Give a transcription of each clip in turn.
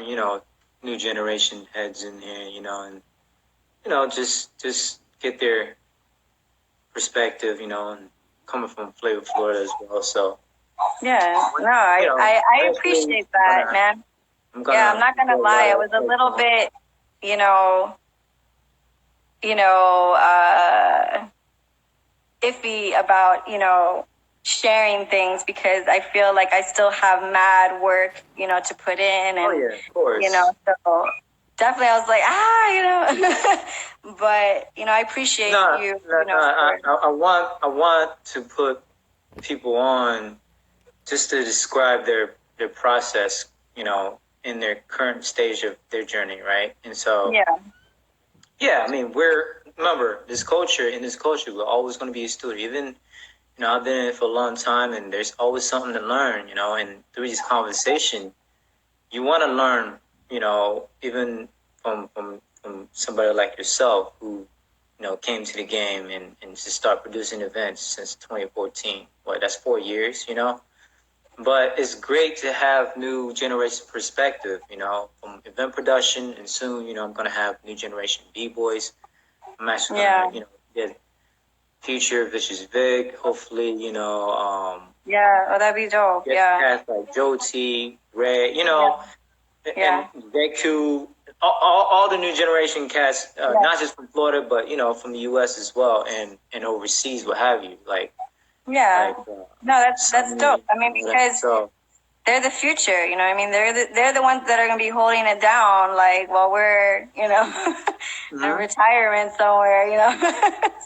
you know, new generation heads in here, you know, and just get their perspective, you know, and coming from Flava Florida as well. So yeah, no, I appreciate that, man. I'm not gonna lie, I was a little bit, iffy about, sharing things because I feel like I still have mad work, to put in, and of course. So definitely I was like, but I appreciate you. I want to put people on just to describe their process, in their current stage of their journey, right? And so I mean, remember in this culture, we're always going to be a student. Even I've been in it for a long time, and there's always something to learn, and through this conversation, you want to learn, even from somebody like yourself who, came to the game and just start producing events since 2014. That's 4 years, But it's great to have new generation perspective, from event production, and soon, I'm going to have new generation B-boys. I'm actually going to, get Future Vicious Vic, hopefully, that'd be dope. Cats like Joe T, Ray, and Deku, all the new generation cats, not just from Florida, but from the U.S. as well, and overseas, what have you, no, that's dope. I mean, because they're the future, I mean, they're the ones that are going to be holding it down, while we're, in retirement somewhere,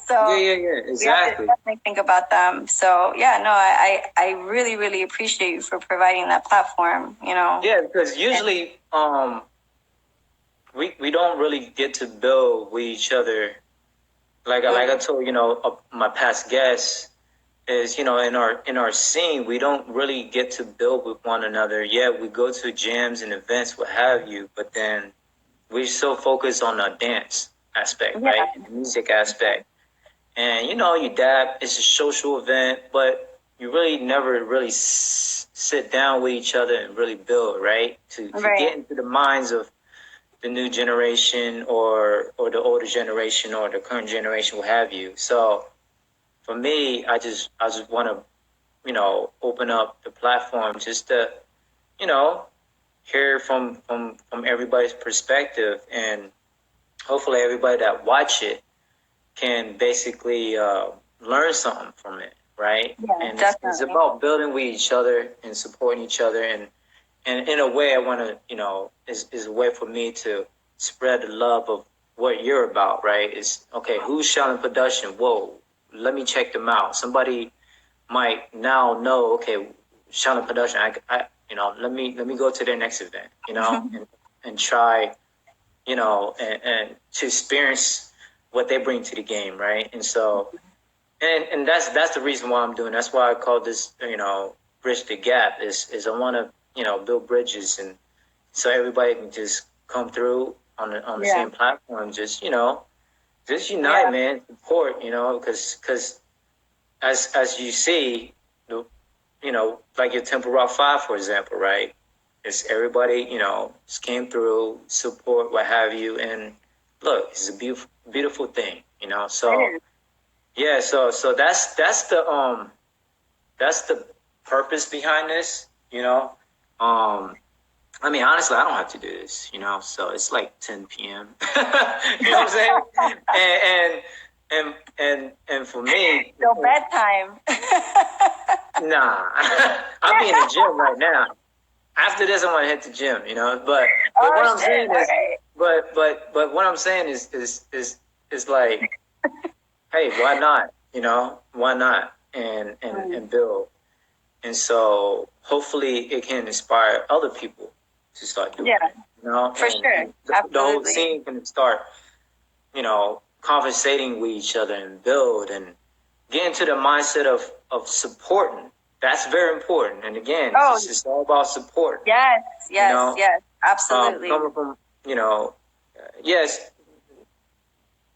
So exactly. We have to definitely think about them. So I really, really appreciate you for providing that platform, Yeah, because usually, we don't really get to build with each other. Like I told my past guests, is in our scene, we don't really get to build with one another. Yeah, we go to jams and events, what have you, but then we're so focused on the dance aspect, right? The music aspect. And you dab, it's a social event, but you really never really sit down with each other and really build, right? To get into the minds of the new generation or the older generation or the current generation, what have you. So for me, I just want to, open up the platform just to, hear from everybody's perspective, and hopefully everybody that watch it can basically learn something from it, right? Yeah, and it's about building with each other and supporting each other, and in a way, I want to, is a way for me to spread the love of what you're about, right? Is okay. Who's Shaolin Production? Whoa, let me check them out. Somebody might now know, okay, Shaolin Production. I let me go to their next event, and try, and to experience what they bring to the game, right? And so, and that's the reason why I'm doing. That's why I call this, bridge the gap. Is I want to, build bridges, and so everybody can just come through on the same platform. Just just unite, man. Support, because as you see, like your Temple Rock 5, for example, right? It's everybody, just came through, support, what have you, and look, it's a beautiful thing, So yeah, so that's the purpose behind this, I mean, honestly, I don't have to do this, so it's like 10 p.m. You know what I'm saying? And for me, so bedtime. Nah, I'll be in the gym right now. After this, I'm gonna hit the gym, But what I'm saying is, but what I'm saying is like, hey, why not? Why not? And build. And so hopefully it can inspire other people to start doing it. For sure. The whole scene can start, conversating with each other and build and get into the mindset of supporting. That's very important. And again, it's all about support. Yes, absolutely. Coming from, yes,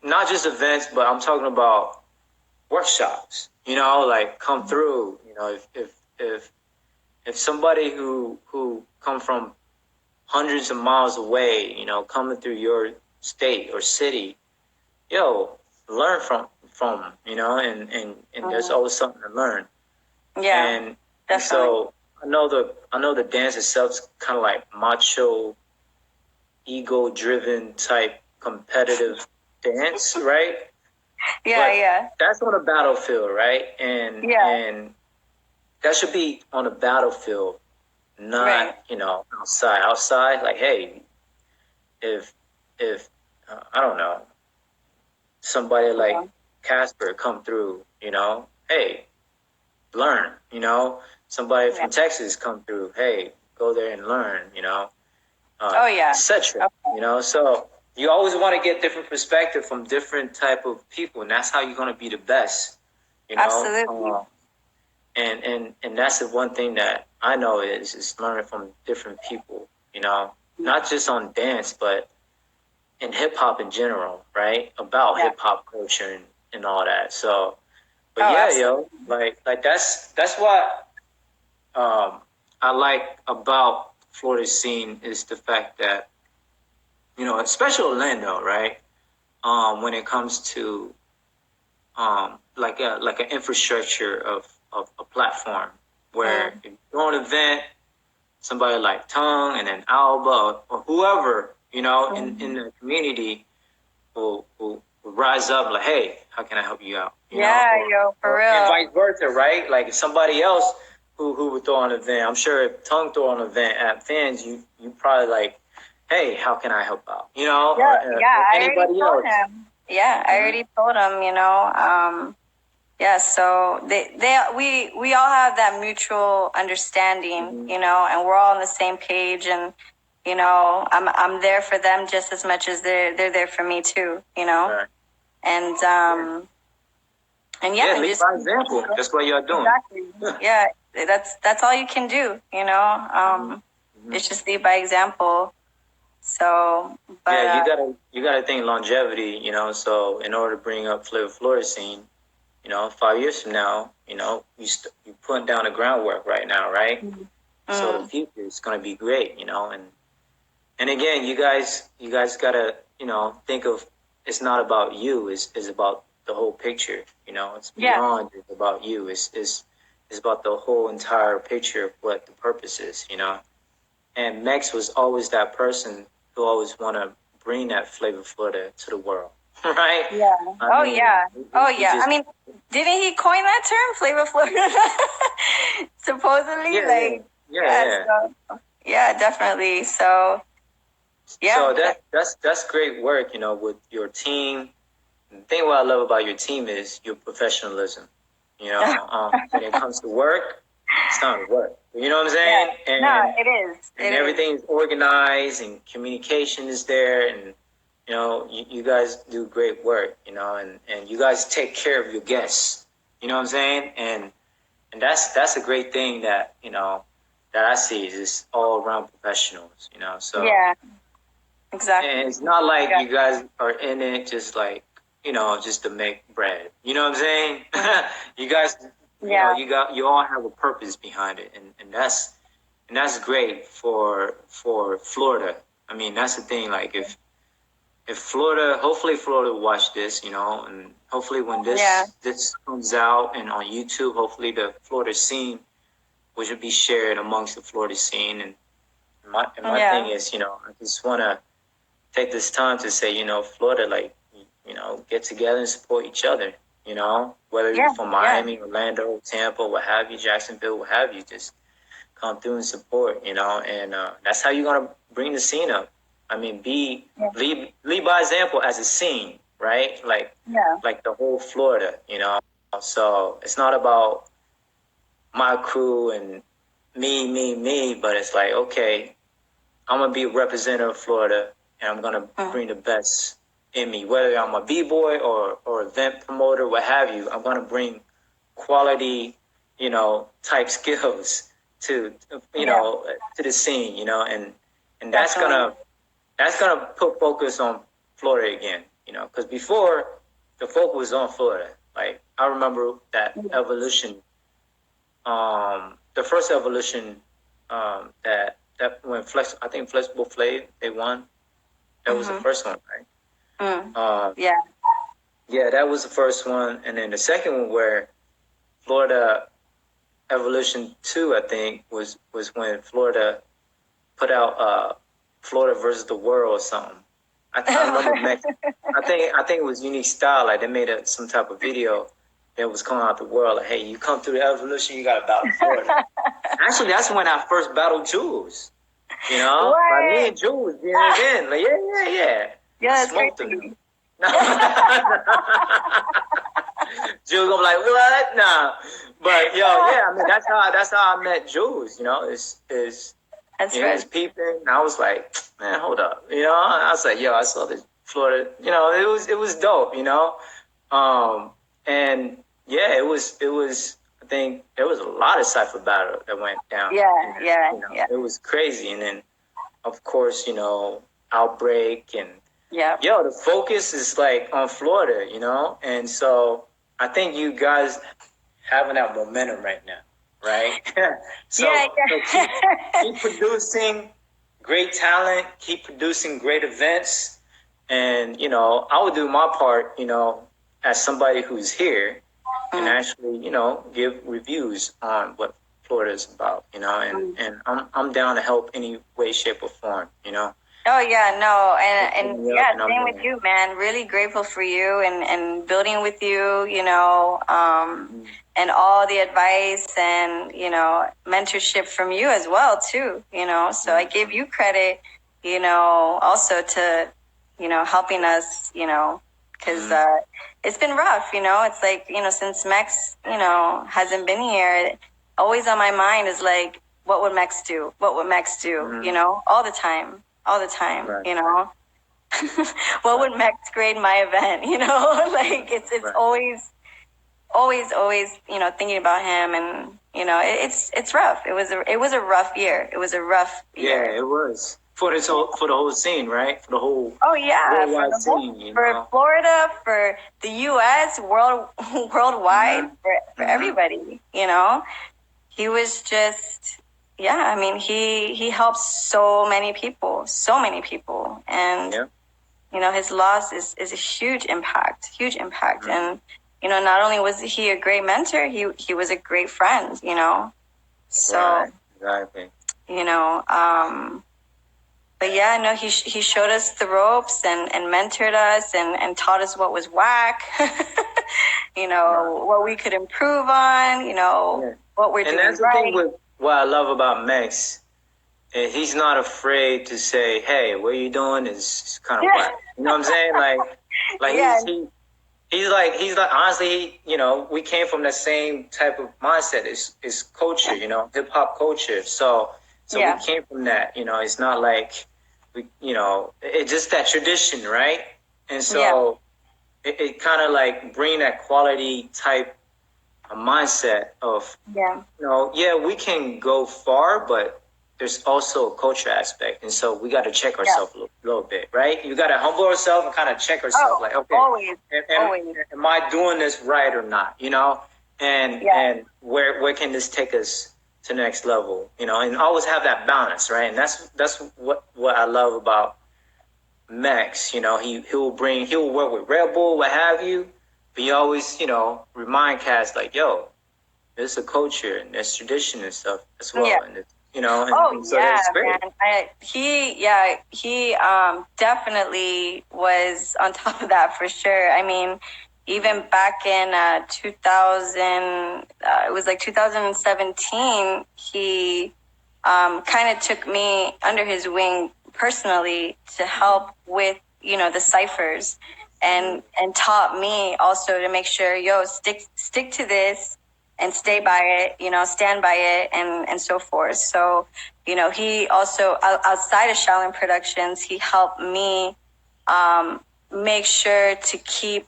not just events, but I'm talking about workshops. Come through. If somebody who come from hundreds of miles away, you know, coming through your state or city, yo, learn from them, you know, and there's always something to learn. Yeah, and definitely. So I know the dance itself's kind of like macho, ego-driven type competitive dance, right? Yeah. That's on a battlefield, right? And that should be on a battlefield, not you know, outside. Outside, like, hey, if I don't know, somebody like Casper come through, you know, hey, learn, you know, somebody from Texas come through, hey, go there and learn, you know, etc. You know, so you always want to get different perspective from different type of people, and that's how you're going to be the best, you know. Absolutely. And that's the one thing that I know is learning from different people, you know, not just on dance, but in hip hop in general, right? About hip hop culture and all that. So, but yo, like that's what I like about Florida scene is the fact that, you know, especially Orlando, right? When it comes to like an infrastructure of a platform where if you go an event, somebody like Tongue and then Alba or whoever, you know, in the community will rise up like, hey, how can I help you out? You know? For real. And vice versa, right? Like if somebody else who would throw an event, I'm sure if Tongue throw an event at fans, you probably like, hey, how can I help out? You know? I already told him. Yeah, I already told him, you know. So we all have that mutual understanding, you know, and we're all on the same page, and you know, I'm there for them just as much as they're there for me too, you know. Right. And lead by example. That's what you're doing. Exactly. That's all you can do, you know. It's just lead by example. So, but you gotta think longevity, you know. So in order to bring up Flava Florida scene, you know, 5 years from now, you know, you putting down the groundwork right now, right? So the future is gonna be great, you know. And again, you guys gotta, you know, think of it's not about you. It's about the whole picture, you know. It's beyond just about you. It's about the whole entire picture of what the purpose is, you know. And Mex was always that person who always want to bring that Flava Florida to the world, right? Yeah. I mean, didn't he coin that term, Flava Florida? Supposedly, definitely. So, So that's great work, you know, with your team. The thing what I love about your team is your professionalism. You know, when it comes to work, it's time to work. You know what I'm saying? It is. And everything's organized and communication is there, and you know, you guys do great work, you know, and you guys take care of your guests. You know what I'm saying? And that's a great thing that, you know, that I see is just all around professionals, you know. So exactly. And it's not like you guys are in it just like, you know, just to make bread. You know what I'm saying? You guys you know, you all have a purpose behind it, and that's great for Florida. I mean, that's the thing. Like if Florida, hopefully Florida will watch this, you know, and hopefully when this comes out and on YouTube, hopefully the Florida scene, which will be shared amongst the Florida scene. And my thing is, you know, I just want to take this time to say, you know, Florida, like, you know, get together and support each other. You know, whether you're from Miami, Orlando, Tampa, what have you, Jacksonville, what have you, just come through and support, you know, and that's how you're going to bring the scene up. I mean, lead by example as a scene, right? Like the whole Florida, you know. So it's not about my crew and me, but it's like, okay, I'm going to be a representative of Florida, and I'm going to bring the best in me, whether I'm a b-boy or event promoter, what have you. I'm going to bring quality, you know, type skills to, you know, to the scene, you know, and that's gonna put focus on Florida again, you know, because before the focus was on Florida. Like I remember that evolution, the first evolution that that when I think Flexible Flav, they won. That was the first one, right? Yeah, that was the first one, and then the second one where Florida Evolution 2, I think, was when Florida put out Florida versus the World or something. I remember Mex. I think it was Unique Style. Like they made some type of video that was calling out the world. Like, hey, you come through the Evolution, you got to battle Florida. Actually, that's when I first battled Jules. You know, like me and Jules being in. Like, yeah. Yeah, that's crazy. Jules gonna be like, what? Nah. But yeah, I mean that's how I met Jules, you know, is that's right. His peeping. And I was like, man, hold up. You know, I was like, yo, I saw this Florida, you know, it was dope, you know. And yeah, it was I think there was a lot of cypher battle that went down. Yeah. It was crazy. And then of course, you know, Outbreak and the focus is like on Florida, you know? And so I think you guys having that momentum right now, right? So keep producing great talent, keep producing great events. And, you know, I would do my part, you know, as somebody who's here and actually, you know, give reviews on what Florida is about, you know, and I'm down to help any way, shape, or form, you know. Oh yeah, no, and yeah, same with you, man. Really grateful for you and building with you, you know, and all the advice and, you know, mentorship from you as well too, you know. So I give you credit, you know, also to, you know, helping us, you know, because it's been rough, you know. It's like, you know, since Mex, you know, hasn't been here, always on my mind is like, what would Mex do? What would Mex do? You know, all the time, right. You know. What would Mex grade my event? You know, like it's right. always, you know, thinking about him, and you know, it's rough. It was a rough year. It was a rough year. Yeah, it was for the whole scene, right? For the whole worldwide scene, for Florida, for the U.S., worldwide, for everybody. You know, he was just. Yeah, I mean, he helps so many people, and you know, his loss is a huge impact, and you know, not only was he a great mentor, he was a great friend, you know, so exactly. You know, but yeah, no, he showed us the ropes and mentored us and taught us what was whack, you know, what we could improve on, you know, what we're doing right. And that's the thing with what I love about Mex, he's not afraid to say, "Hey, what you're doing is kind of whack." You know what I'm saying? Like he's like honestly, you know, we came from the same type of mindset. It's culture, you know, hip hop culture. So we came from that. You know, it's not like we, you know, it's just that tradition, right? And so it kind of like bring that quality type. A mindset of, you know, we can go far, but there's also a culture aspect. And so we got to check ourselves a little bit, right? You got to humble ourselves and kind of check ourselves. Like, okay, always. Am I doing this right or not? You know, and where can this take us to the next level? You know, and always have that balance, right? And that's what I love about Mex. You know, he'll work with Red Bull, what have you. But you always, you know, remind cats like, yo, there's a culture and there's tradition and stuff as well. And it's, you know, and so that's great. Man. He definitely was on top of that for sure. I mean, even back in 2000, it was like 2017, he kind of took me under his wing personally to help with, you know, the ciphers. And taught me also to make sure, stick to this and stay by it, you know, stand by it and so forth. So, you know, he also, outside of Shaolin Productions, he helped me make sure to keep,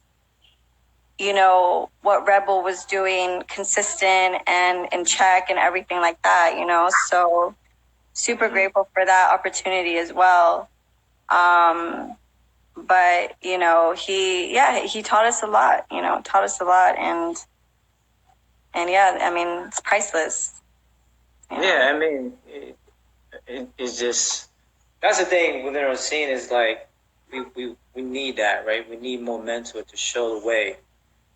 you know, what Rebel was doing consistent and in check and everything like that, you know. So super grateful for that opportunity as well. But, you know, he taught us a lot, you know, and yeah, I mean, it's priceless. You know? Yeah, I mean, it's just, that's the thing within our scene is like, we need that, right? We need more mentor to show the way,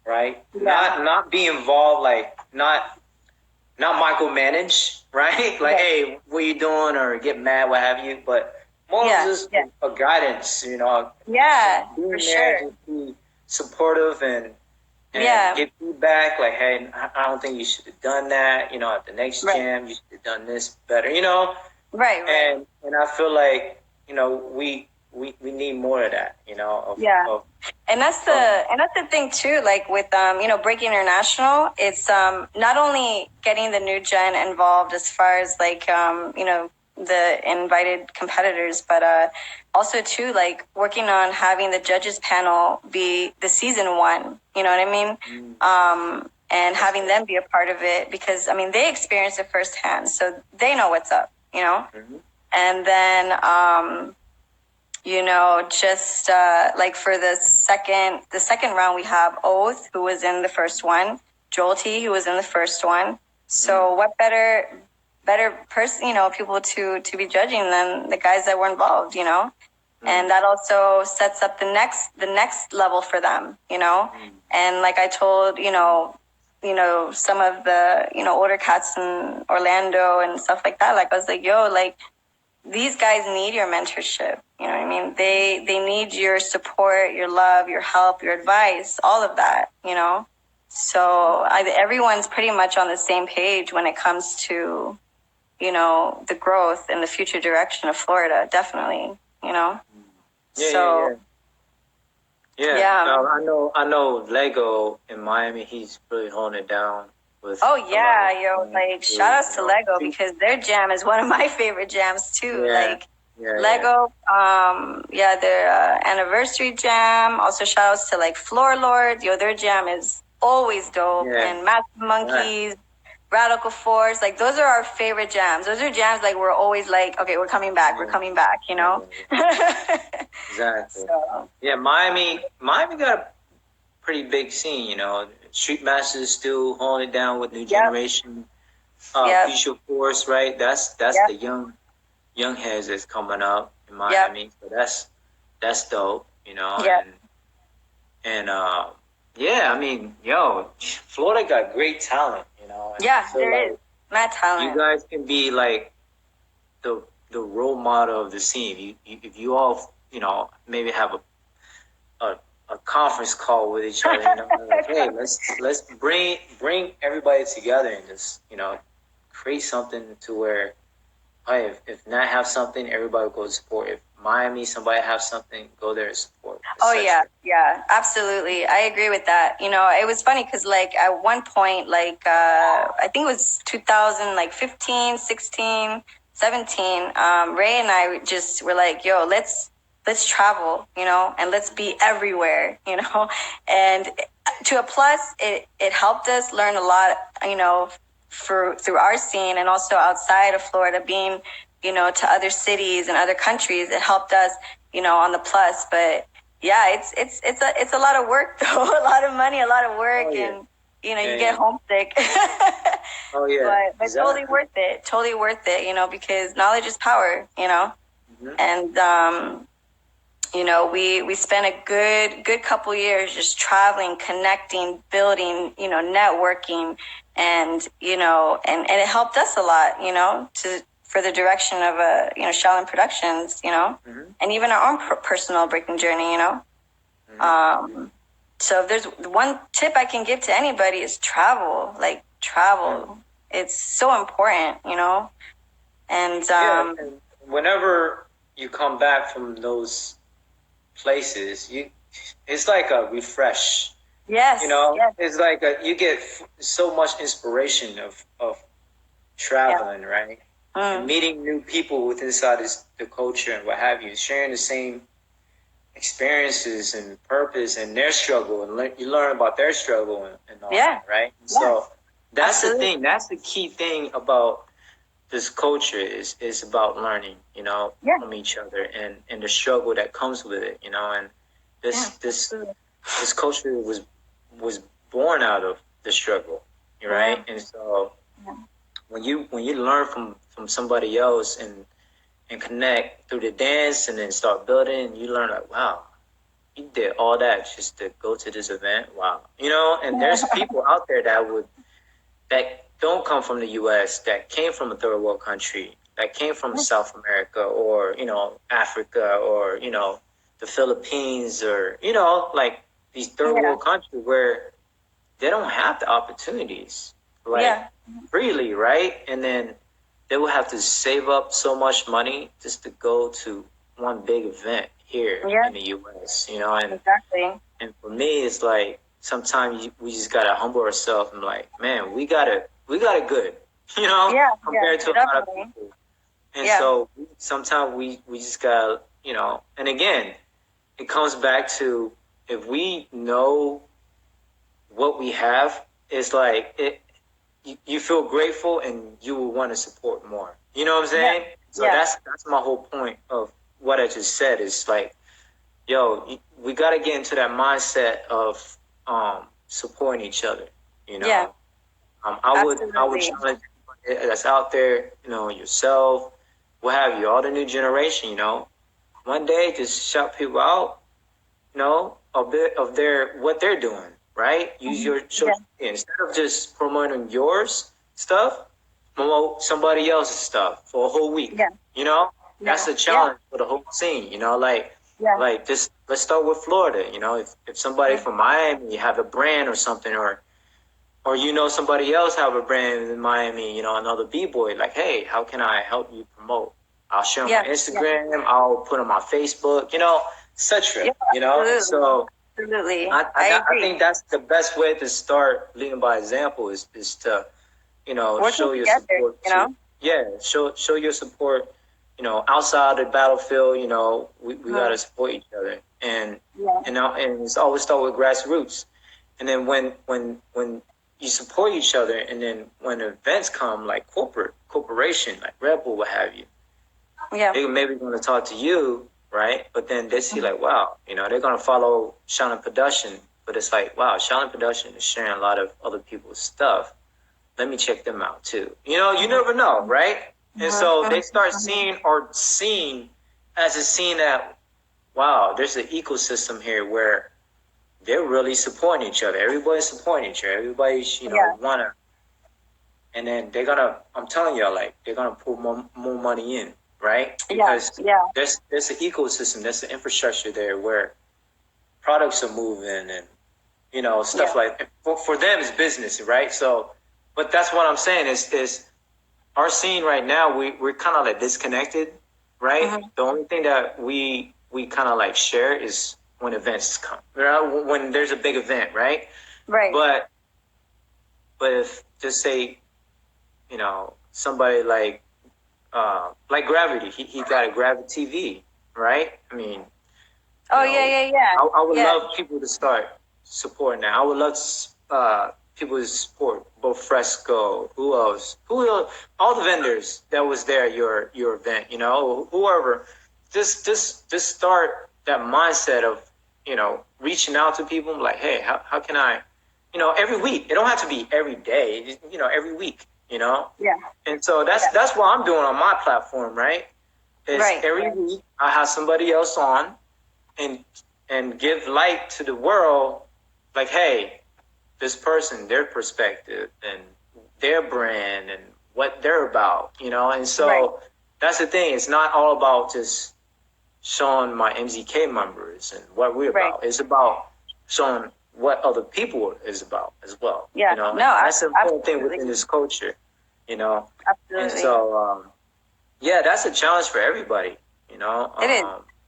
right? Yeah. Not be involved, like not micromanage, right? Like, hey, what you doing, or get mad, what have you, but more just a guidance, you know. Yeah, for sure. Just be supportive and give feedback, like, hey, I don't think you should have done that, you know, at the next jam, you should have done this better, you know? Right. And I feel like, you know, we need more of that, you know? And that's the thing too, like with, you know, Breakin International, it's, not only getting the new gen involved as far as like, you know, the invited competitors, but, also too, like working on having the judges panel be the season one, you know what I mean? And having them be a part of it, because I mean, they experience it firsthand, so they know what's up, you know? And then, you know, just like for the second round, we have Oath, who was in the first one, Jolty, who was in the first one. So what better person, you know, people to be judging than the guys that were involved, you know? And that also sets up the next level for them, you know? And like I told, you know, some of the, you know, older cats in Orlando and stuff like that, like I was like, yo, like, these guys need your mentorship. You know what I mean? They need your support, your love, your help, your advice, all of that, you know? So everyone's pretty much on the same page when it comes to, you know, the growth and the future direction of Florida, definitely, you know? No, I know Lego in Miami, he's really holding it down. Like shout outs to Lego, because their jam is one of my favorite jams too. Lego, their anniversary jam. Also shout outs to like Floor Lords. Yo, their jam is always dope. And Massive Monkeys, Radical Force, like those are our favorite jams. Those are jams like we're always like, okay, we're coming back, you know? Exactly. Miami got a pretty big scene, you know. Street Masters still holding it down with new generation. Future Force, right? That's the young heads that's coming up in Miami. So that's dope, you know. I mean, yo, Florida got great talent, you know. There is mad talent. You guys can be like the role model of the scene. If you all, you know, maybe have a conference call with each other, you know, like, hey, let's bring everybody together and just, you know, create something to where, hey, if Nat have something, everybody go support. If Miami, somebody have something, go there and support. Yeah, absolutely. I agree with that. You know, it was funny because like at one point, like I think it was 2015, 16, 17, Ray and I just were like, yo, let's travel, you know, and let's be everywhere, you know. And to a plus, it helped us learn a lot, you know, through our scene, and also outside of Florida, being, you know, to other cities and other countries. It helped us, you know, on the plus. But yeah, it's a lot of work though, a lot of money, a lot of work, and you know, you get homesick. But exactly. Totally worth it, you know, because knowledge is power, you know. And you know, we spent a good couple years just traveling, connecting, building, you know, networking, and, you know, and it helped us a lot, you know, for the direction of, you know, Shaolin Productions, you know, and even our own personal breaking journey, you know. So if there's one tip I can give to anybody is travel. It's so important, you know. And and whenever you come back from those places, it's like a refresh. Yes. You know, it's like you get so much inspiration of traveling, right? And meeting new people within inside the culture and what have you, sharing the same experiences and purpose and their struggle, and you learn about their struggle and all that, right? So that's the thing. That's the key thing about this culture is about learning, you know, from each other and the struggle that comes with it, you know. And this culture was born out of the struggle, right? And so when you learn from somebody else and and connect through the dance and then start building, and you learn like, wow, you did all that just to go to this event. Wow. And there's people out there that don't come from the US, that came from a third world country, that came from South America or, Africa or, the Philippines or, like these third world countries where they don't have the opportunities freely, right? And then they will have to save up so much money just to go to one big event here in the US, and exactly. And for me, it's like sometimes we just gotta humble ourselves and like, man, we got it good, compared to a lot of people. And so sometimes we just gotta, and again, it comes back to if we know what we have, it's like you feel grateful and you will want to support more. You know what I'm saying? So that's my whole point of what I just said. Is like, yo, we got to get into that mindset of supporting each other. I would challenge everybody that's out there, yourself, what have you, all the new generation. One day just shout people out, a bit of what they're doing. Right? Use your social media. Instead of just promoting yours stuff, promote somebody else's stuff for a whole week. That's a challenge for the whole scene. Like just let's start with Florida. If somebody from Miami have a brand or something, or somebody else have a brand in Miami, another B-boy, like, hey, how can I help you promote? I'll share on my Instagram. I'll put on my Facebook. Etc. So. Absolutely. I think that's the best way to start leading by example is to, show your support. Show your support, outside the battlefield, we gotta support each other. And and it's always start with grassroots. And then when you support each other and then when events come like corporation, like Red Bull, what have you, they maybe gonna talk to you. Right, but then they see like, wow, they're gonna follow Shaolin Production, but it's like, wow, Shaolin Production is sharing a lot of other people's stuff. Let me check them out too. You never know, right? And so they start seeing as a scene that, wow, there's an ecosystem here where they're really supporting each other. Everybody's supporting each other. Everybody's, wanna, and then I'm telling y'all, like, they're gonna pull more money in. Right? Because there's an ecosystem, there's an infrastructure there where products are moving and stuff like for them it's business, right? So, but that's what I'm saying is our scene right now we're kind of like disconnected, right? The only thing that we kind of like share is when events come, when there's a big event, right? Right. But if just say somebody like Gravity. He got a Gravity TV, right? I mean, I would love people to start supporting that. I would love people to support both Fresco. Who else? All the vendors that was there at your event. Whoever. Just start that mindset of reaching out to people. Like, hey, how can I? Every week. It don't have to be every day. Every week. And so that's what I'm doing on my platform, right? Every week I have somebody else on and give light to the world, like, hey, this person, their perspective and their brand and what they're about, and so that's the thing. It's not all about just showing my MZK members and what we're about. It's about showing what other people is about as well. That's an important thing within this culture, Absolutely. And so, that's a challenge for everybody, It is.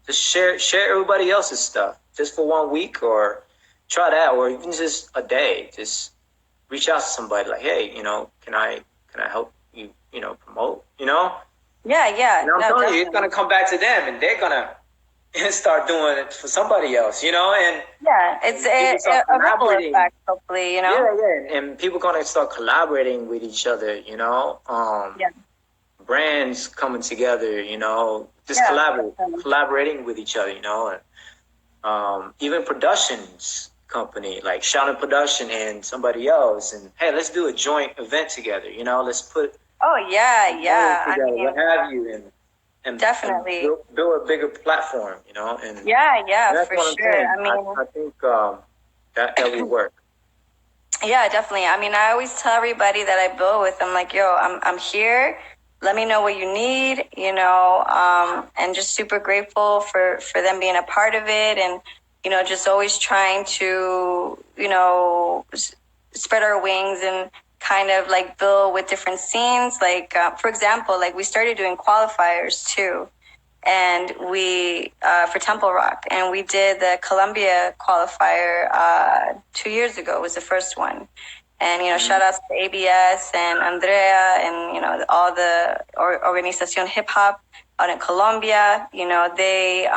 Just share everybody else's stuff just for 1 week or try that, or even just a day. Just reach out to somebody like, hey, can I help you, promote, Yeah. And I'm telling you, it's going to come back to them and they're going to start doing it for somebody else, and it's a ripple effect, hopefully, and people gonna start collaborating with each other, brands coming together, just collaborating with each other, and even productions company like Shaolin Production and somebody else, and hey, let's do a joint event together, let's put together, what have you, and and definitely build a bigger platform, you know. And yeah, that's for what I'm sure. saying. I mean, I think that will work. yeah, definitely. I mean, I always tell everybody that I build with, I'm like, yo, I'm here. Let me know what you need, you know, and just super grateful for them being a part of it, and you know, just always trying to, you know, spread our wings and kind of like build with different scenes. Like, for example, like we started doing qualifiers too, and we for Temple Rock, and we did the Columbia qualifier 2 years ago. Was the first one, and you know, shout outs to ABS and Andrea, and you know, all the Organización Hip Hop out in Colombia. You know, they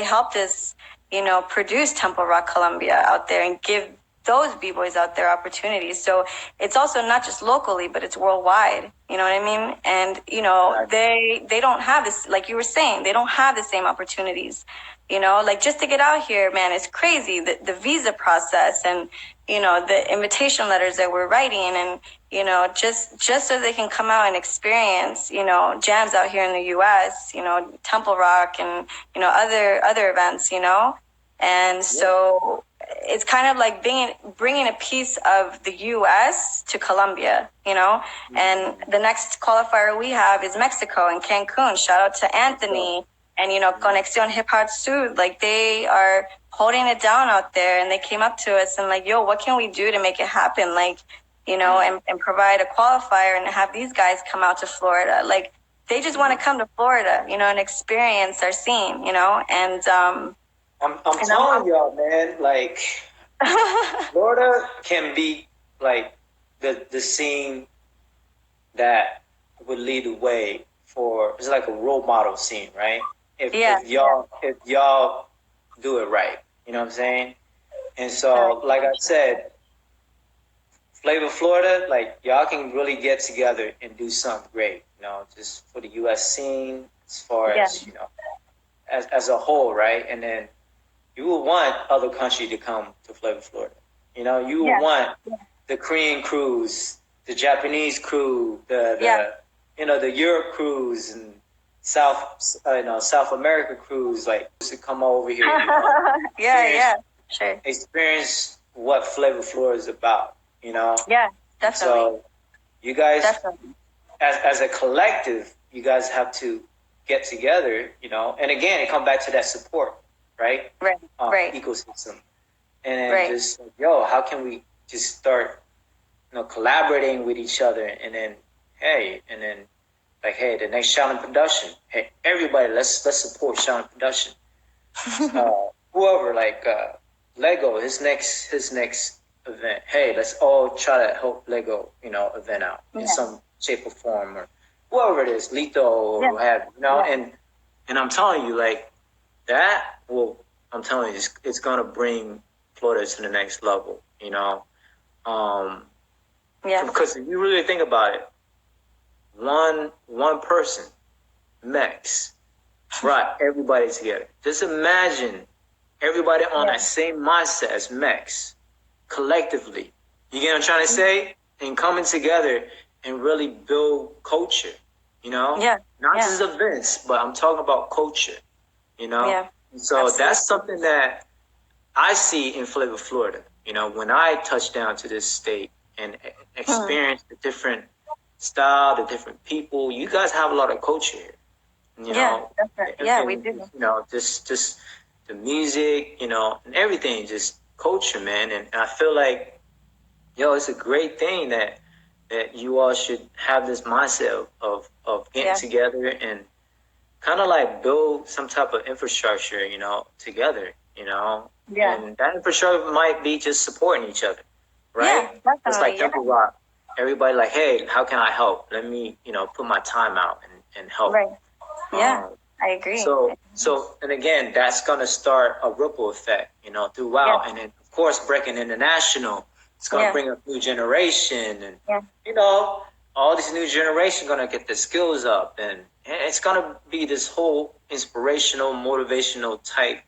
helped us, you know, produce Temple Rock Colombia out there and give those b-boys out there opportunities. So it's also not just locally, but it's worldwide. You know what I mean? And you know, they don't have this, like you were saying, they don't have the same opportunities. You know, like just to get out here, man, it's crazy. The visa process, and you know, the invitation letters that we're writing, and you know, just so they can come out and experience, you know, jams out here in the U.S., you know, Temple Rock, and you know, other events, you know. And so it's kind of like bringing a piece of the U.S. to Colombia, you know. And the next qualifier we have is Mexico and Cancun. Shout out to Anthony and, you know, Conexión Hip Hop Sud. Like, they are holding it down out there, and they came up to us and like, yo, what can we do to make it happen? Like, you know, and provide a qualifier and have these guys come out to Florida. Like, they just want to come to Florida, you know, and experience our scene, you know. And I'm telling y'all, man, like Florida can be like the scene that would lead the way for, it's like a role model scene, right? If y'all do it right, you know what I'm saying? And so, like I said, Flava Florida, like y'all can really get together and do something great, you know, just for the U.S. scene, as far as, you know, as a whole, right? And then you will want other countries to come to Flava Florida. You know, you will want the Korean crews, the Japanese crew, the you know, the Europe crews, and South America crews, like, to come over here. You know, sure. Experience what Flava Florida is about. You know. Yeah, definitely. So you guys, as a collective, you guys have to get together. You know, and again, it comes back to that support. Right? Ecosystem. And just, yo, how can we just start, you know, collaborating with each other, and then, the next Shaolin production. Hey, everybody, let's support Shaolin production. Whoever, like Lego, his next event. Hey, let's all try to help Lego, you know, event out in some shape or form, or whoever it is, Lito or what have you, know. And I'm telling you, like, that will, I'm telling you, it's gonna bring Florida to the next level, you know. Because if you really think about it, one person, Mex, brought everybody together. Just imagine everybody on that same mindset as Mex, collectively. You get what I'm trying to say? And coming together and really build culture, you know. Not just events, but I'm talking about culture. You know, so that's something that I see in Flava Florida. You know, when I touch down to this state and experience the different style, the different people, you guys have a lot of culture here. You know, we do. You know, just the music, you know, and everything, just culture, man. And I feel like, yo, it's a great thing that you all should have this mindset of getting together and kind of like build some type of infrastructure, you know, together, you know. And that infrastructure might be just supporting each other, right? It's like Temple Rock. Everybody like, hey, how can I help? Let me, you know, put my time out and help. I agree. So, and again, that's going to start a ripple effect, you know, throughout. And then, of course, Breakin International, it's going to bring a new generation. And, you know, all this new generation going to get their skills up. And it's going to be this whole inspirational, motivational type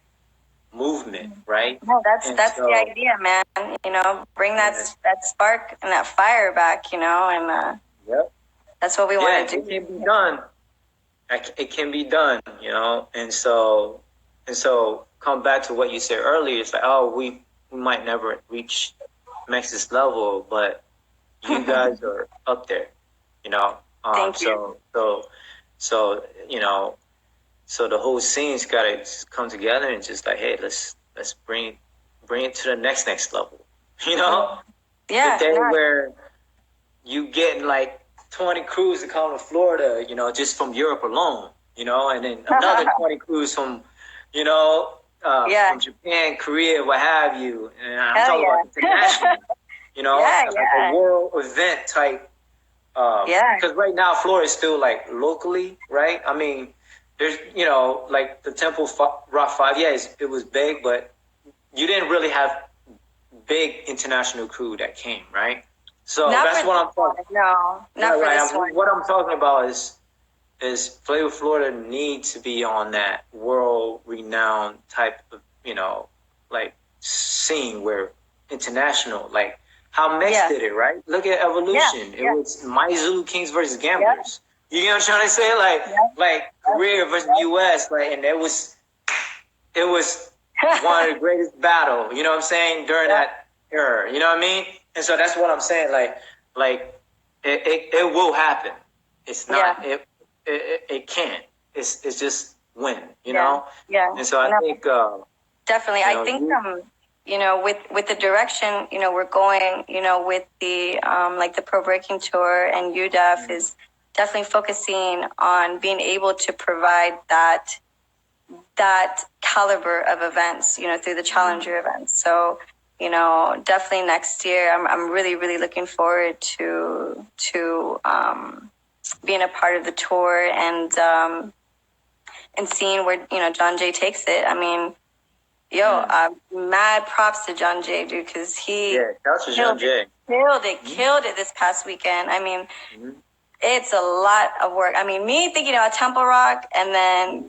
movement, right? No, that's the idea, man. You know, bring that spark and that fire back, you know, and that's what we want to do. It can be done. it can be done, you know. And so come back to what you said earlier. It's like, oh, we might never reach Mex's level, but you guys are up there, you know. Thank you. So you know, so the whole scene's got to just come together and just like, hey, let's bring it to the next level, you know. Yeah. The day where you getting like 20 crews to come to Florida, you know, just from Europe alone, you know, and then another 20 crews from, you know, from Japan, Korea, what have you. And I'm talking about international, you know, like a world event type. Because right now Florida is still like locally, right? I mean, there's, you know, like the Temple Rock 5, it was big, but you didn't really have big international crew that came, right? So that's what I'm talking about. No, not for this one. What I'm talking about is Flava Florida needs to be on that world-renowned type of, you know, like scene where international, like how Mex did it, right? Look at Evolution. It was MyZulu Kings versus Gamblers. You know what I'm trying to say? Like Korea versus US, like, and it was one of the greatest battle, you know what I'm saying, during that era. You know what I mean? And so that's what I'm saying. Like it will happen. It's not. It can. It's just when. You know. Yeah. And so I think definitely. You know, I think you know, with the direction, you know, we're going, you know, with the like the Pro Breaking Tour and UDEF is definitely focusing on being able to provide that caliber of events, you know, through the Challenger events. So, you know, definitely next year, I'm really, really looking forward to being a part of the tour and seeing where, you know, John Jay takes it. I mean, mad props to John Jay, dude, because he killed it this past weekend. I mean, it's a lot of work. I mean, me thinking about Temple Rock and then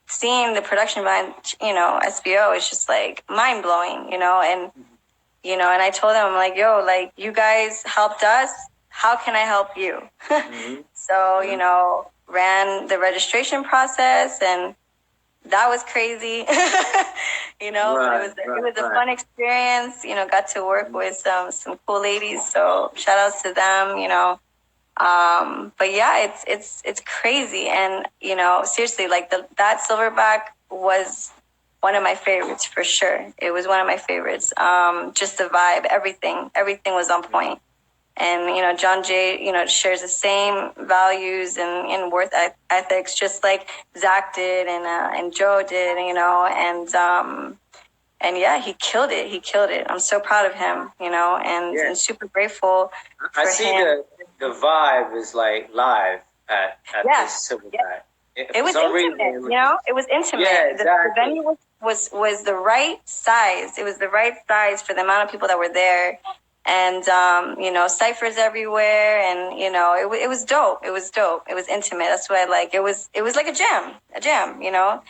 seeing the production behind, you know, SBO is just like mind blowing, you know, and, you know, and I told them, I'm like, yo, like, you guys helped us. How can I help you? So, you know, ran the registration process and that was crazy, you know, but it was a fun experience, you know, got to work with some cool ladies. So shout outs to them, you know. But yeah, it's crazy. And, you know, seriously, like that Silverback was one of my favorites for sure. It was one of my favorites. Just the vibe, everything was on point. And, you know, John Jay, you know, shares the same values and worth ethics, just like Zach did and Joe did, you know, and yeah, he killed it. I'm so proud of him, you know, and super grateful for him. I see the vibe is like live at this Silverback. It was intimate, you know? It was intimate. Yeah, exactly. The venue was the right size. It was the right size for the amount of people that were there. And, you know, ciphers everywhere. And, you know, it was dope. It was dope. It was intimate. That's what I like. It was like a jam, you know?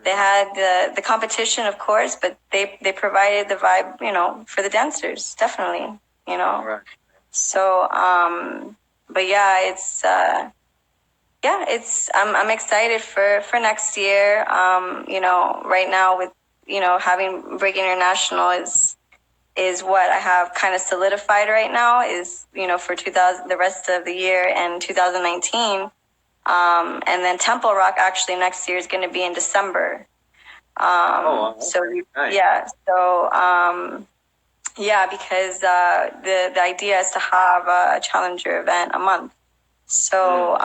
They had the competition, of course, but they provided the vibe, you know, for the dancers, definitely, you know? Right. So, but yeah, I'm excited for next year. You know, right now with, you know, having Breakin International is what I have kind of solidified right now is, you know, for the rest of the year and 2019. And then Temple Rock actually next year is going to be in December. So nice. Because the idea is to have a challenger event a month. So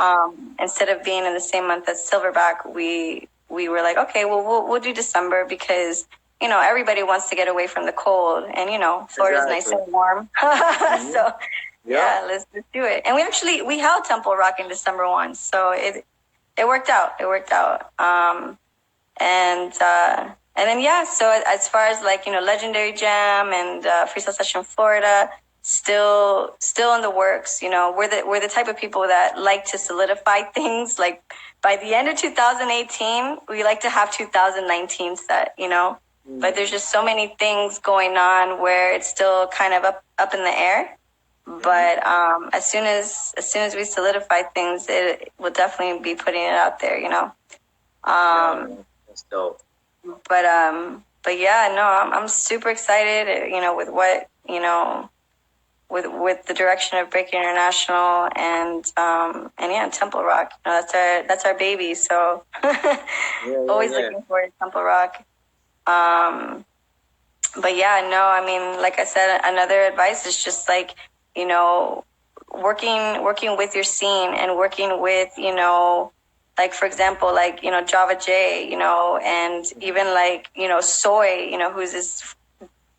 instead of being in the same month as Silverback, we were like, okay, well we'll do December because, you know, everybody wants to get away from the cold, and you know, Florida's nice and warm. So yeah, let's do it. And we held Temple Rock in December once, so it worked out. And then so as far as like, you know, Legendary Jam and Freestyle Session Florida, still in the works. You know, we're the type of people that like to solidify things. Like by the end of 2018, we like to have 2019 set. You know, but there's just so many things going on where it's still kind of up in the air. But as soon as we solidify things, it will definitely be putting it out there, you know. That's dope. But yeah, no, I'm super excited, you know, with what, you know, with the direction of Breakin International and Temple Rock. You know, that's our baby. So always looking forward to Temple Rock. But yeah, no, I mean, like I said, another advice is just like, you know, working with your scene and working with, you know, like, for example, like, you know, Java J, you know, and even like, you know, Soy, you know, who's this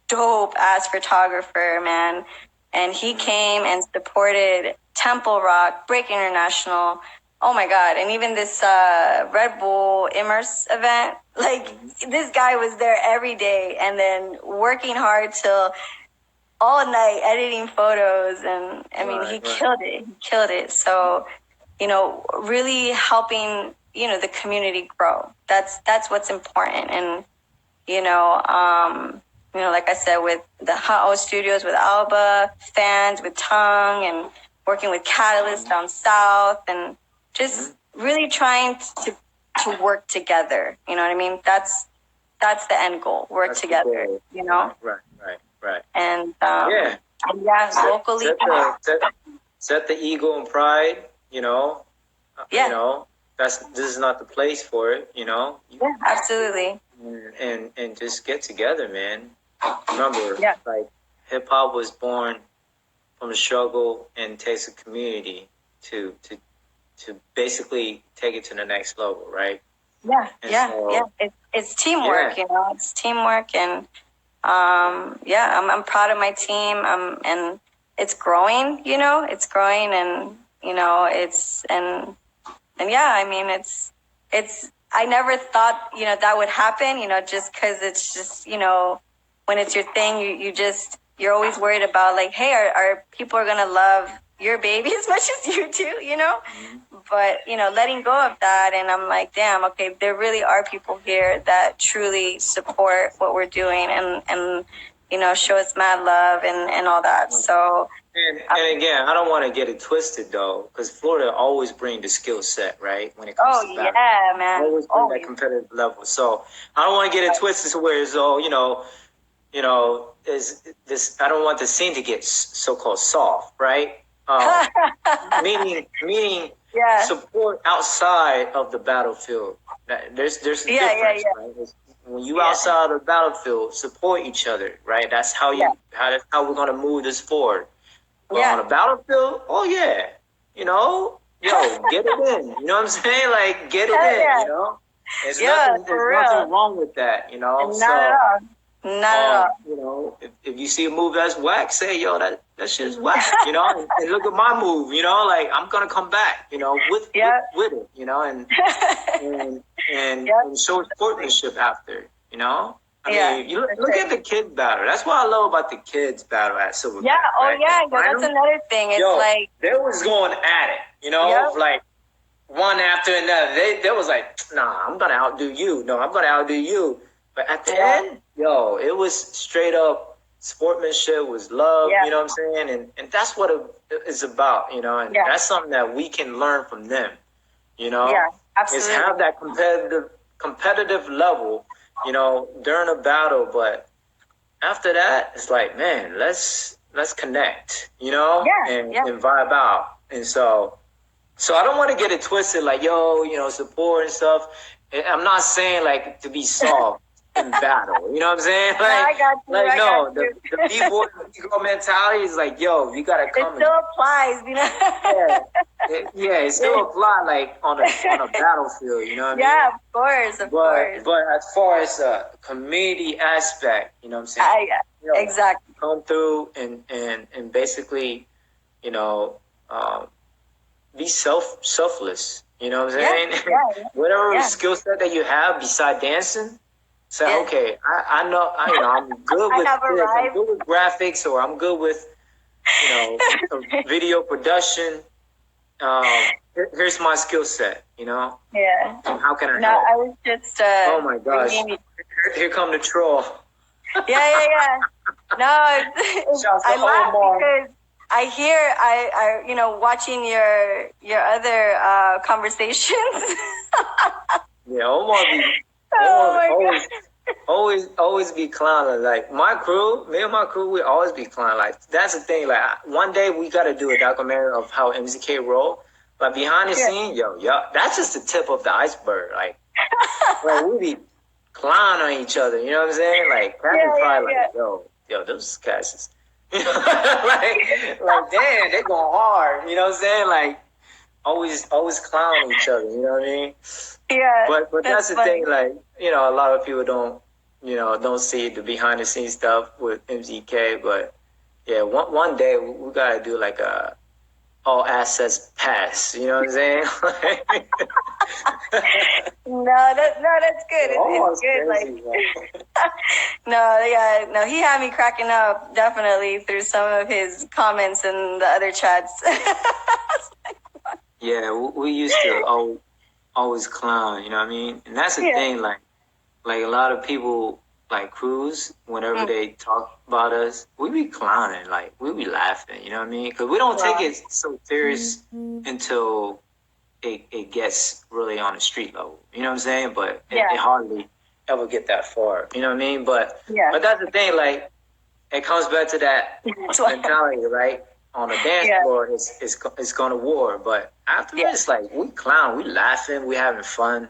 dope ass photographer, man. And he came and supported Temple Rock, Breakin International. Oh my God. And even this Red Bull Immerse event, like this guy was there every day and then working hard till all night editing photos. And I mean, he killed it. He killed it. So, you know, really helping, you know, the community grow. That's what's important. And, you know, like I said, with the Hot O Studios, with Alba, fans, with Tongue, and working with Catalyst down south, and just really trying to work together. You know what I mean? That's the end goal. Work together. You know? Right. And locally. Set the ego and pride. You know. Yeah. You know, this is not the place for it. You know. Yeah, absolutely. And just get together, man. Remember, like hip hop was born from the struggle and takes a community to basically take it to the next level, right? Yeah. It's teamwork, you know. It's teamwork, and I'm proud of my team. And it's growing, you know. It's growing, and you know, I mean, it's. I never thought, you know, that would happen, you know, just because it's just, you know, when it's your thing, you're always worried about like, hey, are people are going to love your baby as much as you do, you know? But, you know, letting go of that. And I'm like, damn, okay, there really are people here that truly support what we're doing and you know, show us mad love and all that. So. And again, I don't want to get it twisted though, because Florida always bring the skill set, right? When it comes to battle. Yeah, man. Always bring that competitive level. So I don't want to get it twisted to where it's all, you know, is this? I don't want the scene to get so-called soft, right? Meaning support outside of the battlefield. There's a difference, right? When you outside of the battlefield, support each other, right? That's how that's how we're gonna move this forward. But on the battlefield, you know, get it in. You know what I'm saying? Like, get it in. You know, there's nothing wrong with that. You know, not at all. Not at all. You know, if you see a move that's whack, say, yo, that shit is whack. You know, and look at my move. You know, like I'm gonna come back. You know, with it. You know, and show sportsmanship after. You know. I mean, you look at the kids battle. That's what I love about the kids battle at Silverback. Yeah, that's another thing. It's like they was going at it, you know, like one after another. They was like, nah, I'm gonna outdo you. No, I'm gonna outdo you. But at the end, it was straight up sportsmanship, was love. You know what I'm saying? And that's what it is about, you know. And that's something that we can learn from them. You know, absolutely. Is have that competitive level. You know, during a battle, but after that, it's like, man, let's connect, you know, and vibe out. And so I don't want to get it twisted, like, yo, you know, support and stuff. I'm not saying like to be soft in battle, you know what I'm saying? Like, the B-boy mentality is like, yo, you gotta come. It still applies, you know. It still applies like on a battlefield, you know what I mean? Of course. But as far as a community aspect, you know what I'm saying? Exactly. Come through and basically, you know, be selfless. You know what I'm saying? Whatever skill set that you have beside dancing, say, okay, I know, I'm good with this, I'm good with graphics, or I'm good with, you know, video production. Here's my skill set, you know? Yeah. How can I help? I was just... oh my gosh. Here come the troll. No, I laugh because watching your other conversations. Yeah, Omar always be clowning. Like me and my crew, we always be clowning. Like that's the thing. Like one day we gotta do a documentary of how MZK roll. But behind the scene, that's just the tip of the iceberg. Like we be clowning on each other. You know what I'm saying? Like probably yo, those cats is, like damn, they going hard. You know what I'm saying? Like always clowning each other. You know what I mean? Yeah. But that's the thing. Like a lot of people don't see the behind the scenes stuff with MZK. But yeah, one day we gotta do like a all access pass. You know what I'm saying? That's good. It's good. Crazy, no, he had me cracking up definitely through some of his comments in the other chats. Yeah, we used to always clown. You know what I mean? And that's the thing. Like a lot of people like crews, whenever they talk about us, we be clowning, like we be laughing, you know what I mean? Because we don't take it so serious until it gets really on the street level, you know what I'm saying? But it hardly ever get that far, you know what I mean? But that's the thing, like it comes back to that mentality, right? On the dance floor, it's going to war, but after it's like we clown, we laughing, we having fun.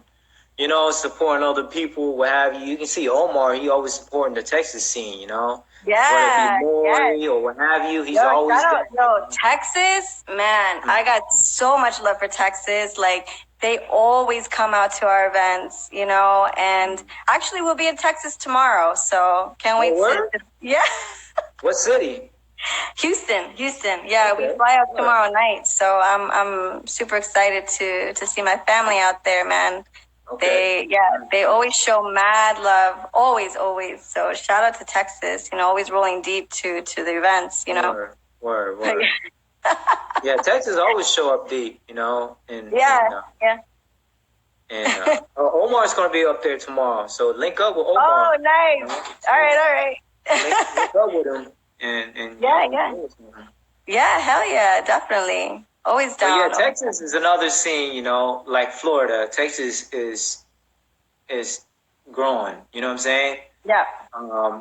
Supporting other people, what have you. You can see Omar, he always supporting the Texas scene, Yeah. Whether it be Bboy or what have you, he's always there. Texas, man, I got so much love for Texas. Like, they always come out to our events, and actually we'll be in Texas tomorrow, so can't wait to. Yeah. What city? Houston. Yeah, okay. We fly out tomorrow night, so I'm super excited to see my family out there, man. Okay. They always show mad love, always. So shout out to Texas, always rolling deep to the events, Word. Yeah, Texas always show up deep, And Omar's going to be up there tomorrow, so link up with Omar. Oh, nice. All right. link up with him and yeah, hell yeah, definitely. Always down. But Texas is another scene, like Florida. Texas is growing, you know what I'm saying? Yeah.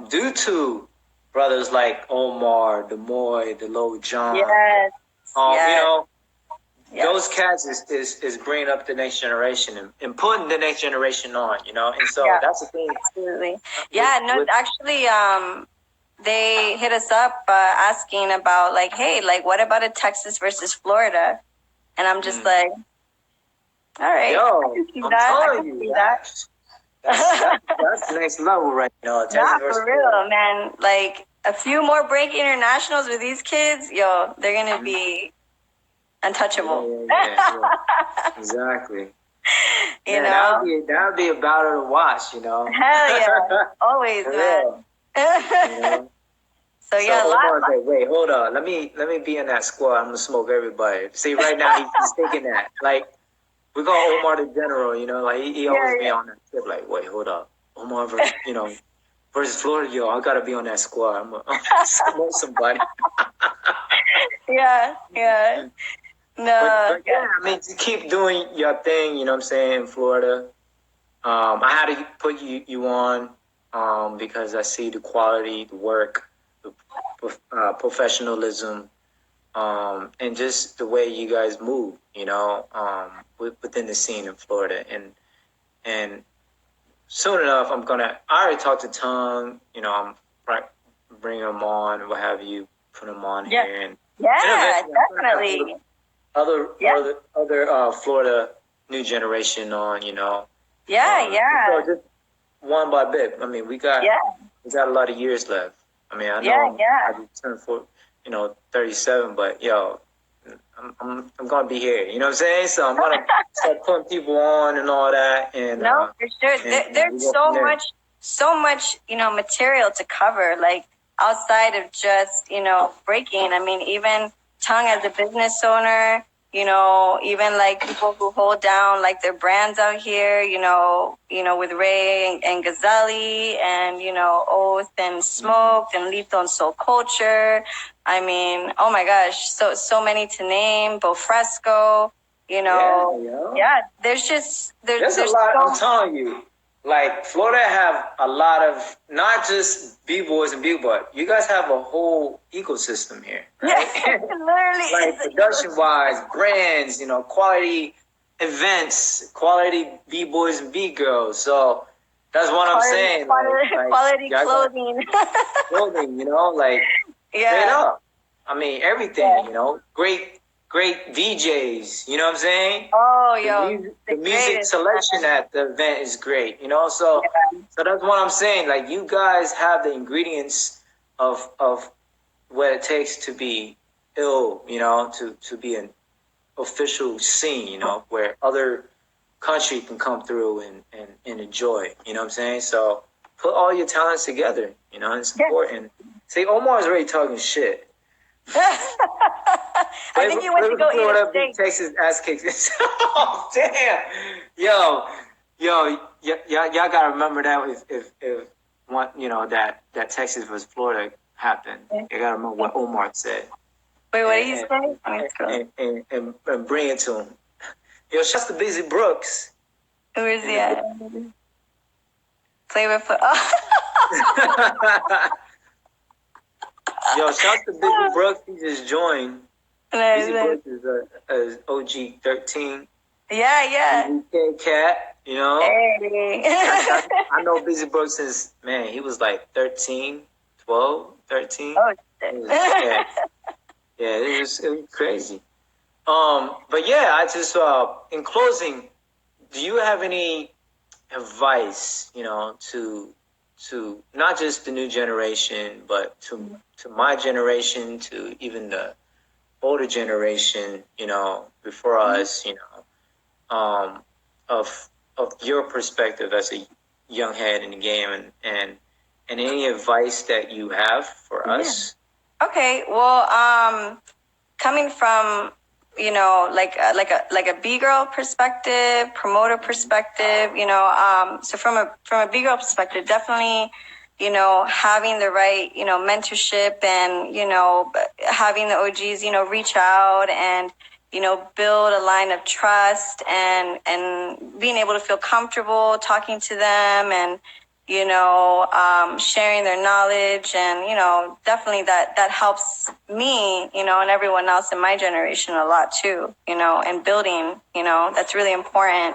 Due to brothers like Omar, Bboy, the Low John. Yes. Those cats is bringing up the next generation and putting the next generation on, And so that's the thing. Absolutely. Actually, they hit us up asking about hey, what about a Texas versus Florida? And I'm just like, all right. Yo, I'm telling you, that's the next level right now. Not for real, man. Like a few more Breakin internationals with these kids, they're gonna be untouchable. Yeah. Exactly. That would be a battle to watch. Hell yeah, always, man. So Omar said, wait, hold on. Let me be in that squad. I'm gonna smoke everybody. See, right now he's thinking that. Like, we call Omar the general. He always be on that tip. Like, wait, hold up, Omar versus Florida. I gotta be on that squad. I'm gonna smoke somebody. Yeah. No. But to keep doing your thing. You know what I'm saying, in Florida. I had to put you on because I see the quality, the work, the professionalism, and just the way you guys move, within the scene in Florida. And soon enough, I already talked to Tom, I'm bringing him on, what have you, put him on here. And Definitely. Other Florida new generation on, So just one by bit. We got a lot of years left. I know I just turned 37, but I'm gonna be here. You know what I'm saying? So I'm gonna start putting people on and all that. And for sure. There's so much material to cover. Like outside of just breaking. Even Tongue as a business owner. Even people who hold down their brands out here, with Ray and Gazali and, Oath and Smoked and Lethal and Soul Culture. I mean, oh my gosh, so many to name. Bofresco, you know, there's a lot. I'm telling you, like Florida have a lot of not just b-boys and b-boy. You guys have a whole ecosystem here, right? Literally, like production wise, brands, quality events, quality b-boys and b-girls. So that's what I'm saying. Quality clothing. Clothing, like straight up. I mean, everything, great VJs, you know what I'm saying? Oh, the music selection at the event is great, so that's what I'm saying. Like, you guys have the ingredients of what it takes to be ill, to be an official scene, where other country can come through and enjoy, you know what I'm saying? So put all your talents together, and support. And see, Omar's already talking shit. I think you went to go eat a steak. Texas ass kicks. Oh, damn. Yo, y'all gotta remember that if one, that Texas versus Florida happened. You gotta remember what Omar said. Wait, what did he say? And bring it to him. Yo, shouts to Busy Brooks. Who is he at? Flava Florida. Yo, shouts to Busy Brooks. He just joined. Busy Brooks is OG 13. Yeah. VK Cat, Hey. I know Busy Brooks since, man, he was like 13, 12, 13. Oh, shit. It was crazy. But yeah, I just in closing, do you have any advice, to not just the new generation, but to my generation, to even the older generation, before us, of your perspective as a young head in the game, and any advice that you have for us? Okay, well, coming from like a B-girl perspective, promoter perspective, so from a B-girl perspective, definitely, having the right, mentorship, and, having the OGs, reach out and, build a line of trust, and being able to feel comfortable talking to them, and, sharing their knowledge, and, definitely that helps me, and everyone else in my generation a lot too, and building, that's really important.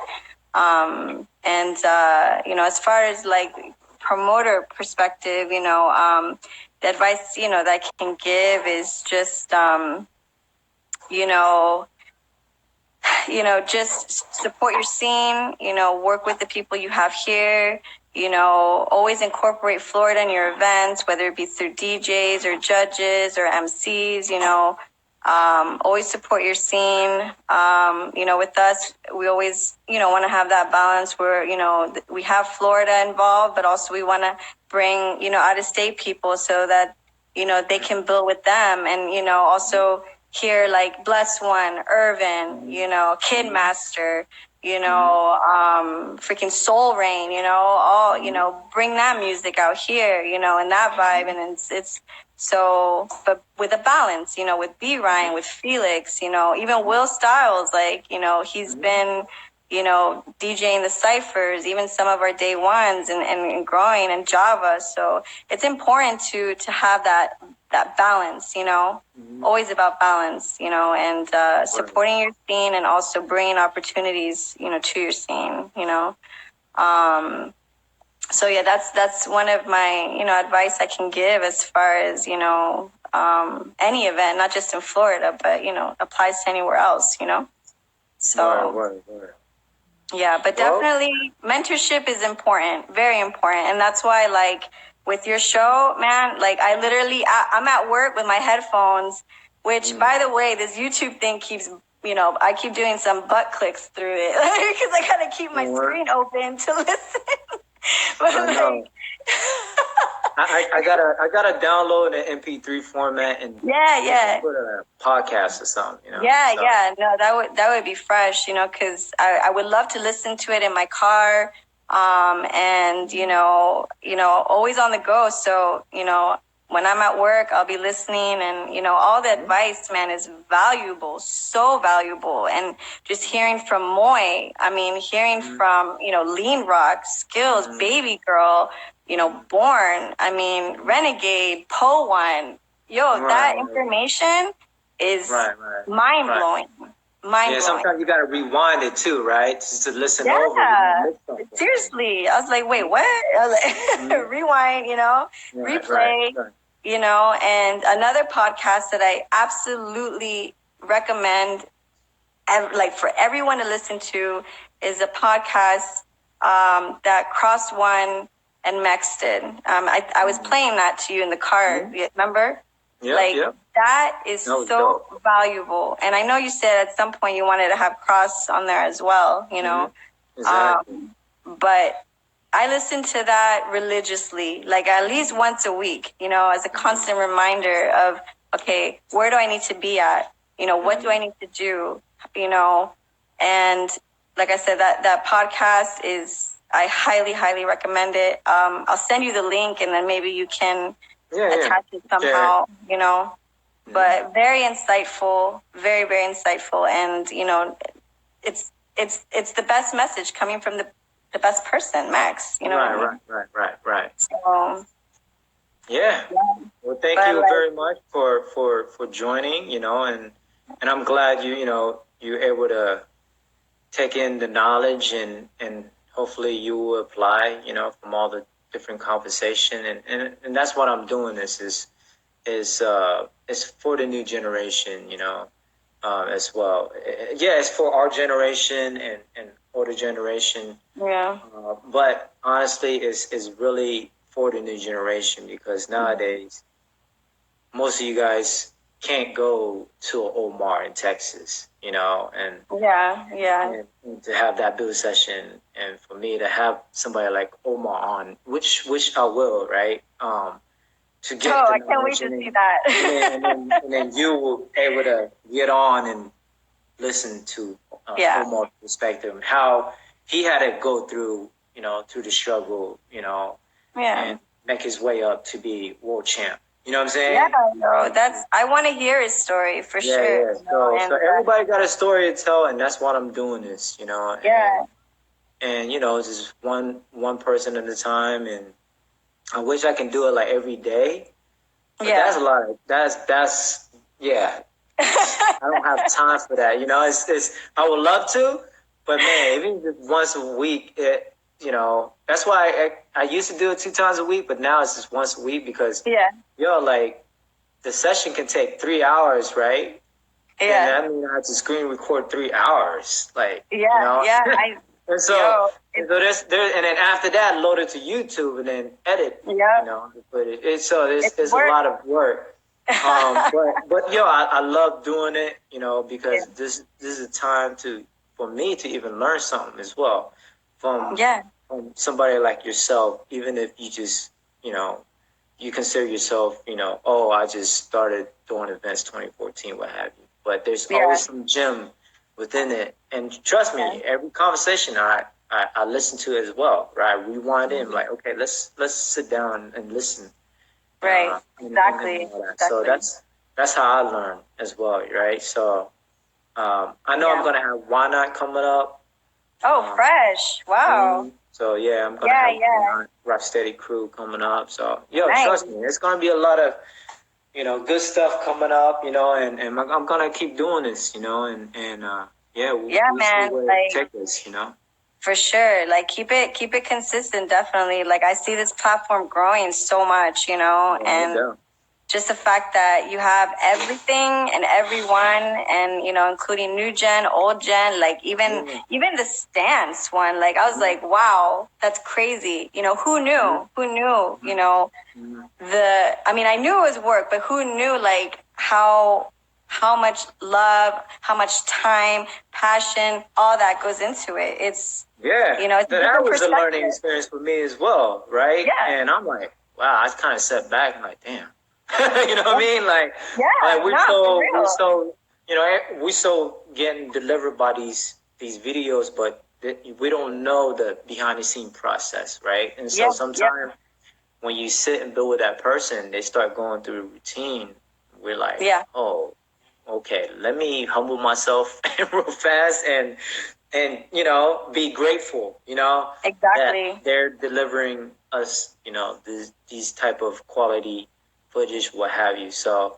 As far as like promoter perspective, the advice, that I can give is just, just support your scene, work with the people you have here, always incorporate Florida in your events, whether it be through DJs or judges or MCs, always support your scene. With us, we always, want to have that balance where, we have Florida involved, but also we want to bring, out of state people so that, they can build with them. And, also here, like Mex One, Irvin, Kidmaster, freaking Soul Rain, all, bring that music out here, and that vibe. And it's so, but with a balance, with B Ryan, with Felix, even Will Styles, like, he's been, DJing the ciphers, even some of our day ones, and growing, and Java. So it's important to have that balance, always about balance, and supporting your scene, and also bringing opportunities, to your scene, So yeah, that's one of my, advice I can give as far as, any event, not just in Florida, but, applies to anywhere else, So. Word. Yeah, but definitely mentorship is important, very important. And that's why, like, with your show, man, like, I'm at work with my headphones, which, by the way, this YouTube thing keeps, I keep doing some butt clicks through it because I got to keep my screen open to listen. But like, I gotta download an MP3 format and put a podcast or something. No, that would be fresh, because I would love to listen to it in my car, and always on the go. So when I'm at work, I'll be listening, and, you know, all the advice, man, is valuable, so valuable. And just hearing from Moy, I mean, hearing from, you know, Lean Rock, Skills, Baby Girl, you know, Born, I mean, Renegade, Po One, that information is mind-blowing. Mind-blowing. Sometimes you got to rewind it too, right? Just to listen over. Seriously. I was like, wait, what? I was like, rewind, you know, replay, you know. And another podcast that I absolutely recommend, like, for everyone to listen to, is a podcast that Cross One and Mex did. I was playing that to you in the car, remember? That is so valuable. And I know you said at some point you wanted to have Cross on there as well, you know. Exactly. But I listen to that religiously, like at least once a week, you know, as a constant reminder of, okay, where do I need to be at? You know, what do I need to do? You know, and like I said, that podcast is, I highly, highly recommend it. I'll send you the link, and then maybe you can attach it somehow, you know. But very insightful, very, very insightful. And, you know, it's the best message coming from the best person, Mex. You know Right. So, well, thank you very much for joining, you know, and I'm glad you're able to take in the knowledge, and hopefully you will apply, you know, from all the different conversation, and that's what I'm doing. Is for the new generation, you know, as well. It's for our generation and older generation. But honestly, it's really for the new generation, because nowadays most of you guys can't go to an Omar in Texas, you know, and and to have that build session, and for me to have somebody like Omar on, which I will, right? To get I can't wait to see that. and then you will be able to get on and listen to Omar's perspective, and how he had to go through, you know, through the struggle, you know, and make his way up to be world champ. You know what I'm saying? I want to hear his story for sure. So everybody got a story to tell, and that's what I'm doing this, you know. And you know, just one person at a time, and I wish I can do it like every day. But that's a lot of that's I don't have time for that. You know, it's I would love to, but man, even just once a week, you know, that's why I used to do it 2 times a week, but now it's just once a week, because like the session can take 3 hours, right? And that means I have to screen record 3 hours, like you know? And so, there's and then after that, load it to YouTube and then edit. You know, put it. It's a lot of work. But I love doing it. You know, because this is a time for me to even learn something as well from somebody like yourself. Even if you just, you know, you consider yourself, you know, I just started doing events 2014, what have you. But there's always some gem within it, and trust me, every conversation I listen to as well, right? Rewind in, like, okay, let's sit down and listen, exactly. So that's how I learn as well, right? So I know I'm gonna have Why Not coming up. Fresh, wow. So I'm gonna have Rock Steady Crew coming up. So trust me, it's gonna be a lot of, you know, good stuff coming up, you know, and I'm gonna keep doing this, you know, and we'll man, see where it takes us, you know. For sure, like keep it consistent, definitely. Like I see this platform growing so much, you know, and just the fact that you have everything and everyone, and, you know, including new gen, old gen, like even the stance one, like I was like, wow, that's crazy. You know, who knew, you know, I mean, I knew it was work, but who knew like how much love, how much time, passion, all that goes into it. It's, you know, it's that was a learning experience for me as well. Right. And I'm like, wow, I kind of sat back and like, damn. You know what I mean? Like, we so getting delivered by these videos, but we don't know the behind the scene process, right? And so sometimes when you sit and build with that person, they start going through a routine. We're like, oh, okay, let me humble myself real fast and be grateful, exactly, that they're delivering us, these type of quality footage, what have you. So,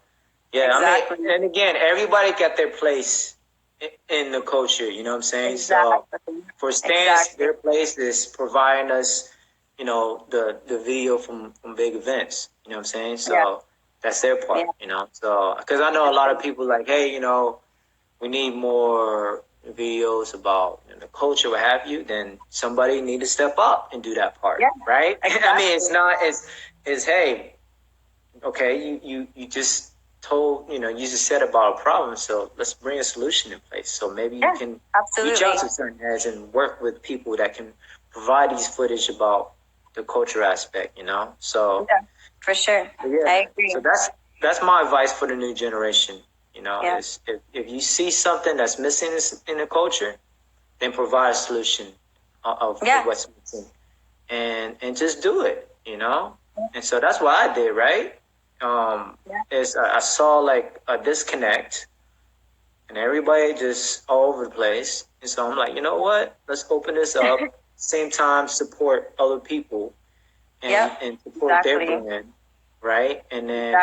exactly. I mean, and again, everybody got their place in the culture, you know what I'm saying? Exactly. So for Stance, their place is providing us, the video from big events, you know what I'm saying? So that's their part, so, because I know a lot of people like, hey, we need more videos about the culture, what have you, then somebody need to step up and do that part, right? Exactly. I mean, it's not, it's hey, okay, you just told, you just said about a problem, so let's bring a solution in place. So maybe you can reach out to certain heads and work with people that can provide these footage about the culture aspect, So for sure, I agree. So that's my advice for the new generation. Is if you see something that's missing in the culture, then provide a solution of what's missing, and just do it. And so that's what I did, right? Is I saw like a disconnect, and everybody just all over the place, and so I'm like, you know what? Let's open this up. Same time, support other people, and support their brand, right? And then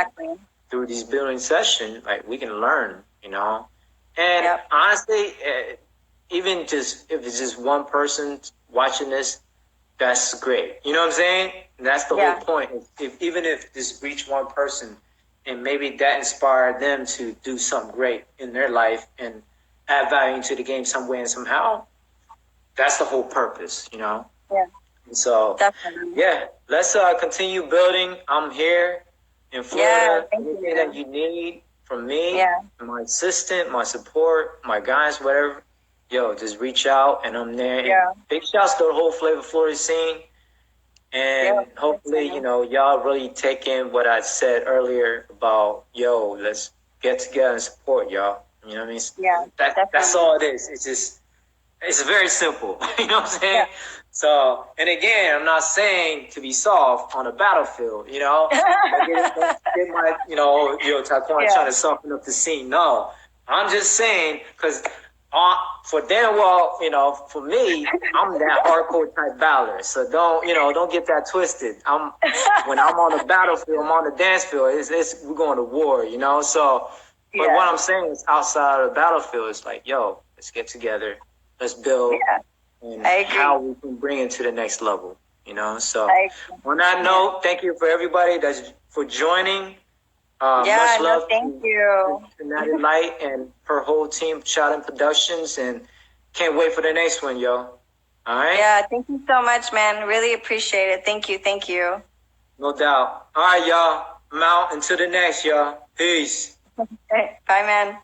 through these building sessions, like we can learn, And honestly, even just if it's just one person watching this, that's great. You know what I'm saying? And that's the whole point. Even if this reach one person, and maybe that inspired them to do something great in their life and add value to the game some way and somehow, that's the whole purpose, Yeah. And so, let's continue building. I'm here in Florida. Anything that you need from me, my assistant, my support, my guys, whatever, just reach out, and I'm there. And big shouts to the whole Flava Florida scene. And hopefully, y'all really take in what I said earlier about, let's get together and support y'all. You know what I mean? Yeah. That's all it is. It's very simple. You know what I'm saying? Yeah. So, and again, I'm not saying to be soft on a battlefield, Get my, Tyquan trying to soften up the scene. No, I'm just saying, because for damn well, for me, I'm that hardcore type battler. So don't get that twisted. When I'm on the battlefield, I'm on the dance field. We're going to war, So, but what I'm saying is outside of the battlefield, it's like, let's get together. Let's build and how we can bring it to the next level, So on that note, thank you for everybody for joining. Much love thank you to Naty, Lite, and her whole team, Shaolin Productions, and can't wait for the next one, yo. All right? Yeah, thank you so much, man. Really appreciate it. Thank you. No doubt. All right, y'all. I'm out. Until the next, y'all. Peace. Bye, man.